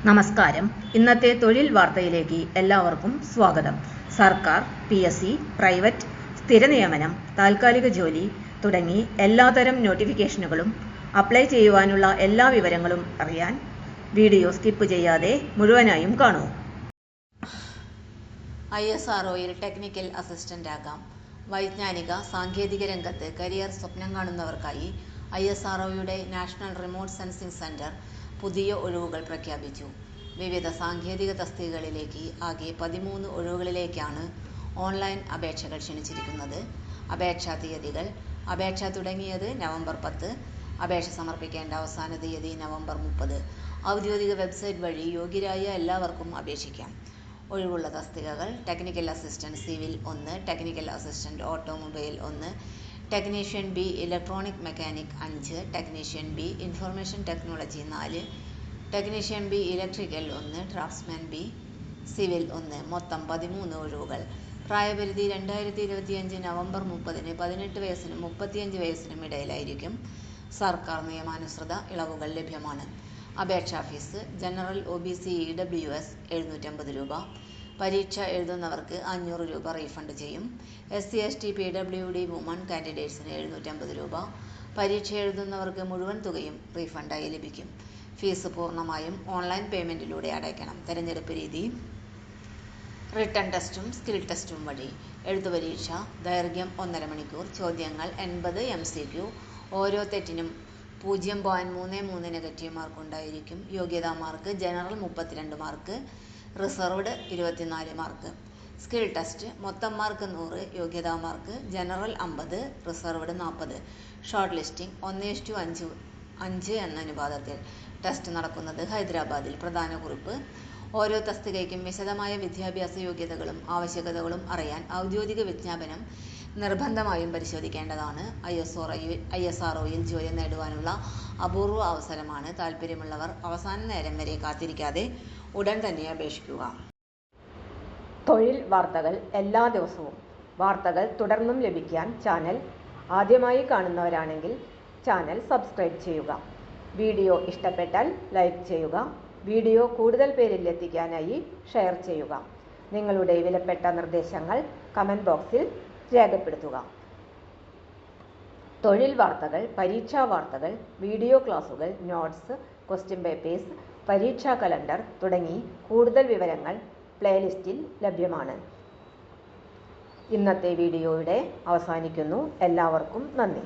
നമസ്കാരം. ഇന്നത്തെ തൊഴിൽ വാർത്തയിലേക്ക് എല്ലാവർക്കും സ്വാഗതം. സർക്കാർ, PSC, പ്രൈവറ്റ്, സ്ഥിര നിയമനം, താൽക്കാലിക ജോലി തുടങ്ങി എല്ലാത്തരം നോട്ടിഫിക്കേഷനുകളും അപ്ലൈ ചെയ്യുവാനുള്ള എല്ലാ വിവരങ്ങളും അറിയാൻ വീഡിയോ സ്കിപ്പ് ചെയ്യാതെ മുഴുവനായും കാണൂ. ISROയിൽ ടെക്നിക്കൽ അസിസ്റ്റന്റ് ആകാം. വൈജ്ഞാനിക സാങ്കേതിക രംഗത്ത് കരിയർ സ്വപ്നം കാണുന്നവർക്കായി ISROയുടെ നാഷണൽ റിമോട്ട് സെൻസിംഗ് സെന്റർ പുതിയ ഒഴിവുകൾ പ്രഖ്യാപിച്ചു. വിവിധ സാങ്കേതിക തസ്തികകളിലേക്ക് ആകെ 13 ഒഴിവുകളിലേക്കാണ് ഓൺലൈൻ അപേക്ഷകൾ ക്ഷണിച്ചിരിക്കുന്നത്. അപേക്ഷാ തീയതികൾ: അപേക്ഷ തുടങ്ങിയത് നവംബർ 10. അപേക്ഷ സമർപ്പിക്കേണ്ട അവസാന തീയതി നവംബർ 30. ഔദ്യോഗിക വെബ്സൈറ്റ് വഴി യോഗ്യരായ എല്ലാവർക്കും അപേക്ഷിക്കാം. ഒഴിവുള്ള തസ്തികകൾ: technical assistant civil 1, technical assistant automobile 1, technician B electronic mechanic 5, technician B information technology 4, technician B electrical 1, draughtsman B civil 1. മൊത്തം 13 ഒഴിവുകൾ. പ്രായപരിധി 2025 നവംബർ 30-ന് 18 വയസ്സിനും 35 വയസ്സിനും ഇടയിലായിരിക്കും. സർക്കാർ നിയമാനുസൃത ഇളവുകൾ ലഭ്യമാണ്. അപേക്ഷാ ഫീസ്: ജനറൽ OBC EWS 750 രൂപ. പരീക്ഷ എഴുതുന്നവർക്ക് 500 രൂപ റീഫണ്ട് ചെയ്യും. SC ST PWD വുമൺ കാൻഡിഡേറ്റ്സിന് 750 രൂപ. പരീക്ഷ എഴുതുന്നവർക്ക് മുഴുവൻ തുകയും റീഫണ്ടായി ലഭിക്കും. ഫീസ് പൂർണ്ണമായും ഓൺലൈൻ പേയ്മെന്റിലൂടെ അടയ്ക്കണം. തെരഞ്ഞെടുപ്പ് രീതി: റിട്ടൺ ടെസ്റ്റും സ്കിൽ ടെസ്റ്റും വഴി. എഴുത്തുപരീക്ഷ: ദൈർഘ്യം 1.5 മണിക്കൂർ. ചോദ്യങ്ങൾ 80 MCQ. ഓരോ തെറ്റിനും 0.33 നെഗറ്റീവ് മാർക്ക് ഉണ്ടായിരിക്കും. യോഗ്യതാ mark: general 32 mark, reserved 24 mark. Skill test: മൊത്തം മാർക്ക് 100, യോഗ്യതാ mark: general 50, reserved 40. Short listing 1:5 എന്ന അനുപാതത്തിൽ. ടെസ്റ്റ് നടക്കുന്നത് ഹൈദരാബാദിൽ. പ്രധാന കുറിപ്പ്: ഓരോ തസ്തികയ്ക്കും വിശദമായ വിദ്യാഭ്യാസ യോഗ്യതകളും ആവശ്യകതകളും അറിയാൻ ഔദ്യോഗിക വിജ്ഞാപനം നിർബന്ധമായും പരിശോധിക്കേണ്ടതാണ്. ISROയിൽ ജോലി നേടുവാനുള്ള അപൂർവ അവസരമാണ്. താൽപ്പര്യമുള്ളവർ അവസാന നേരം വരെ കാത്തിരിക്കാതെ ഉടൻ തന്നെ അപേക്ഷിക്കുക. തൊഴിൽ വാർത്തകൾ എല്ലാ ദിവസവും. വാർത്തകൾ തുടർന്നും ലഭിക്കാൻ ചാനൽ ആദ്യമായി കാണുന്നവരാണെങ്കിൽ ചാനൽ സബ്സ്ക്രൈബ് ചെയ്യുക. വീഡിയോ ഇഷ്ടപ്പെട്ടാൽ ലൈക്ക് ചെയ്യുക. വീഡിയോ കൂടുതൽ പേരിൽ എത്തിക്കാനായി ഷെയർ ചെയ്യുക. നിങ്ങളുടെ വിലപ്പെട്ട നിർദ്ദേശങ്ങൾ കമന്റ് ബോക്സിൽ രേഖപ്പെടുത്തുക. തൊഴിൽ വാർത്തകൾ, പരീക്ഷാ വാർത്തകൾ, വീഡിയോ ക്ലാസുകൾ, നോട്ട്സ്, ക്വസ്റ്റ്യൻ പേപ്പേഴ്സ്, പരീക്ഷാ കലണ്ടർ തുടങ്ങി കൂടുതൽ വിവരങ്ങൾ പ്ലേലിസ്റ്റിൽ ലഭ്യമാണ്. ഇന്നത്തെ വീഡിയോയുടെ അവസാനിക്കുന്നു. എല്ലാവർക്കും നന്ദി.